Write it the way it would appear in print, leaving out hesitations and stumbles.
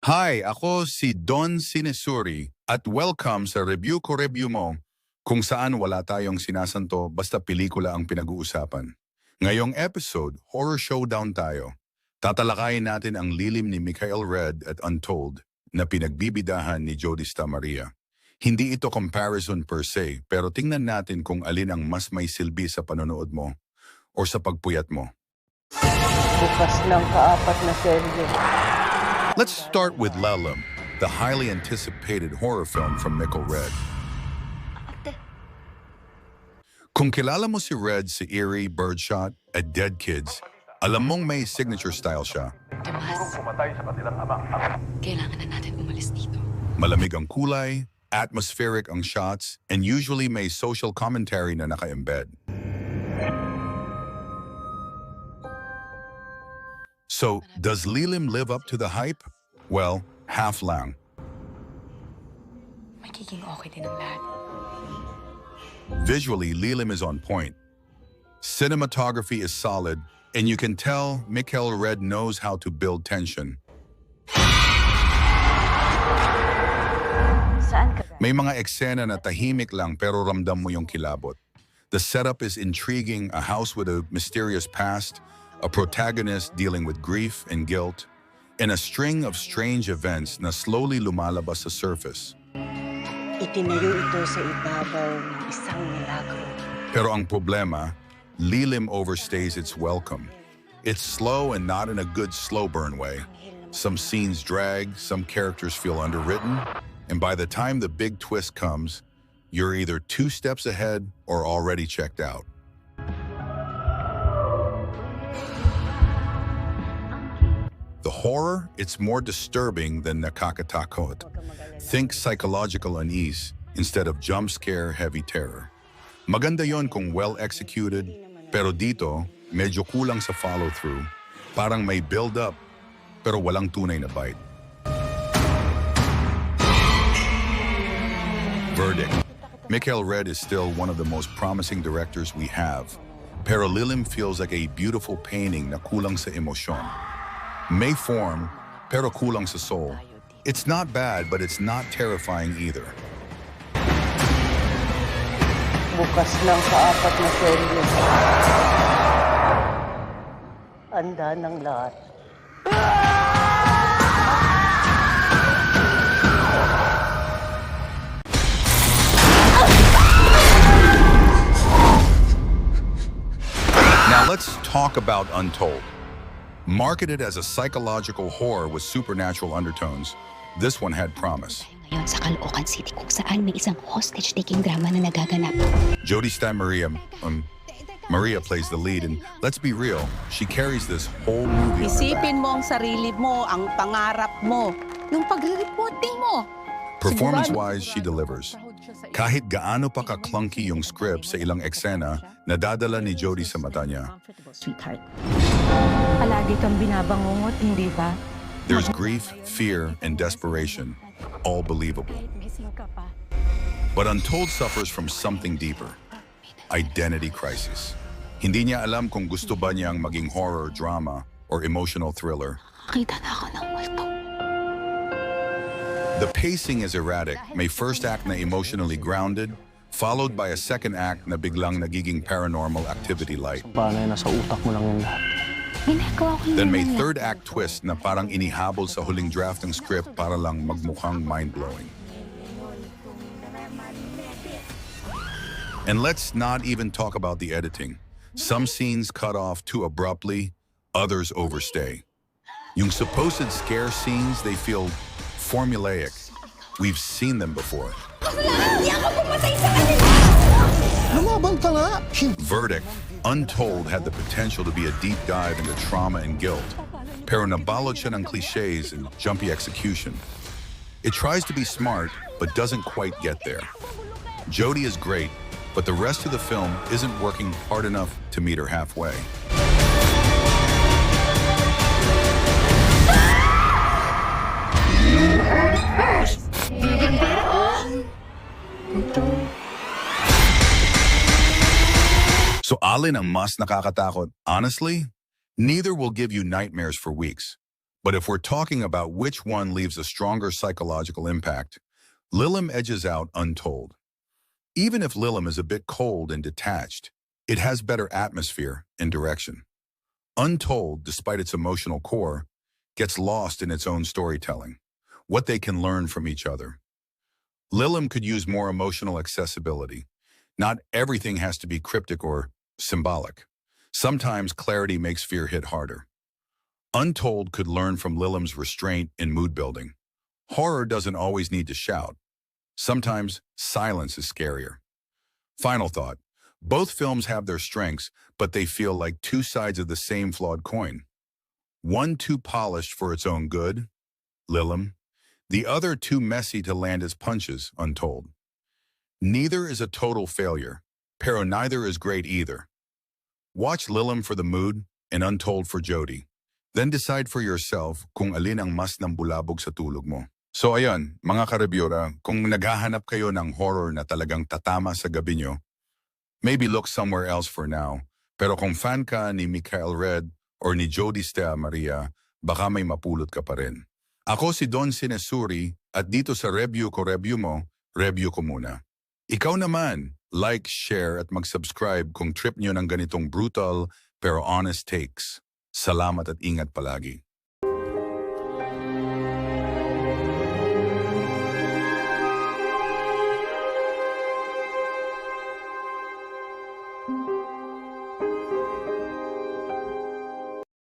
Hi, ako si Don Sine Suri at welcome sa RebyuKoRebyuMo kung saan wala tayong sinasanto basta pelikula ang pinag-uusapan. Ngayong episode, horror showdown tayo. Tatalakayin natin ang Lilim ni Mikhael Red at Untold na pinagbibidahan ni Jodi Sta. Hindi ito comparison per se, pero tingnan natin kung alin ang mas may silbi sa panonood mo o sa pagpuyat mo. Bukas ng kaapat na serye. Let's start with Lilim, the highly anticipated horror film from Mikhael Red. Kung kilala mo si Red sa eerie birdshot at Dead Kids, alam mong may signature style siya. Kailangan na natin umalis dito. Malamig ang kulay, atmospheric ang shots, and usually may social commentary na naka-embed. So, does Lilim live up to the hype? Well, half lang. Magiging okay din ang lahat. Visually, Lilim is on point. Cinematography is solid, and you can tell Mikhael Red knows how to build tension. Saan ka? May mga eksena na tahimik lang pero ramdam mo yung kilabot. The setup is intriguing, a house with a mysterious past, a protagonist dealing with grief and guilt, and a string of strange events na slowly lumalabas sa surface. Itinayo ito sa ibabaw ng isang milagro. Pero ang problema, Lilim overstays its welcome. It's slow and not in a good slow burn way. Some scenes drag, some characters feel underwritten, and by the time the big twist comes, you're either 2 steps ahead or already checked out. The horror, it's more disturbing than nakakatakot. Think psychological unease instead of jump scare heavy terror. Maganda yon kung well executed, pero dito, medyo kulang sa follow-through. Parang may build-up, pero walang tunay na bite. Verdict. Mikhael Red is still one of the most promising directors we have, pero Lilim feels like a beautiful painting na kulang sa emosyon. May form, pero kulang sa soul. It's not bad, but it's not terrifying either. Bukas ng kaapat na serye. Anda ng lahat. Now let's talk about Untold. Marketed as a psychological horror with supernatural undertones, this one had promise. Ngayon sa Caloocan City kung saan may isang hostage-taking drama na nagaganap. Jodi Sta Maria plays the lead, and let's be real, she carries this whole movie on her back. Isipin mo ang sarili mo, ang pangarap mo, yung pag-reporting mo. Performance-wise, she delivers. Kahit gaano pa ka-clunky yung script sa ilang eksena, nadadala ni Jodi sa mata niya. Sweetheart. Palagi kang binabangungot, hindi ba? There's grief, fear, and desperation, all believable. But Untold suffers from something deeper, identity crisis. Hindi niya alam kung gusto ba niyang maging horror, drama, or emotional thriller. Nakita na ako ng multo. The pacing is erratic. May first act na emotionally grounded, followed by a second act na biglang nagiging paranormal activity light. Paano nasa utak mo lang yung lahat? Ginagawa ko Then may third act twist na parang inihabol sa huling draft ng script para lang magmukhang mind-blowing. And let's not even talk about the editing. Some scenes cut off too abruptly, others overstay. Yung supposed scare scenes, they feel formulaic. We've seen them before. Verdict. Untold had the potential to be a deep dive into trauma and guilt, pero nabalot siya ng cliches and jumpy execution. It tries to be smart, but doesn't quite get there. Jodi is great, but the rest of the film isn't working hard enough to meet her halfway. So Alin ang mas nakakatakot. Honestly, neither will give you nightmares for weeks. But if we're talking about which one leaves a stronger psychological impact, Lilim edges out Untold. Even if Lilim is a bit cold and detached, it has better atmosphere and direction. Untold, despite its emotional core, gets lost in its own storytelling, what they can learn from each other. Lilim could use more emotional accessibility. Not everything has to be cryptic or symbolic. Sometimes clarity makes fear hit harder. Untold could learn from Lilim's restraint and mood building. Horror doesn't always need to shout. Sometimes silence is scarier. Final thought. Both films have their strengths, but they feel like two sides of the same flawed coin. One too polished for its own good, Lilim. The other too messy to land its punches, Untold. Neither is a total failure, pero neither is great either. Watch Lilim for the mood and Untold for Jodi. Then decide for yourself kung alin ang mas nambulabog sa tulog mo. So ayan, mga ka-rebyura, kung naghahanap kayo ng horror na talagang tatama sa gabi nyo, maybe look somewhere else for now. Pero kung fan ka ni Mikhael Red or ni Jodi Sta, Maria, baka may mapulot ka pa rin. Ako si Don Sine Suri at dito sa RebyuKoRebyuMo, review ko muna. Ikaw naman, like, share at mag-subscribe kung trip nyo ng ganitong brutal pero honest takes. Salamat at ingat palagi.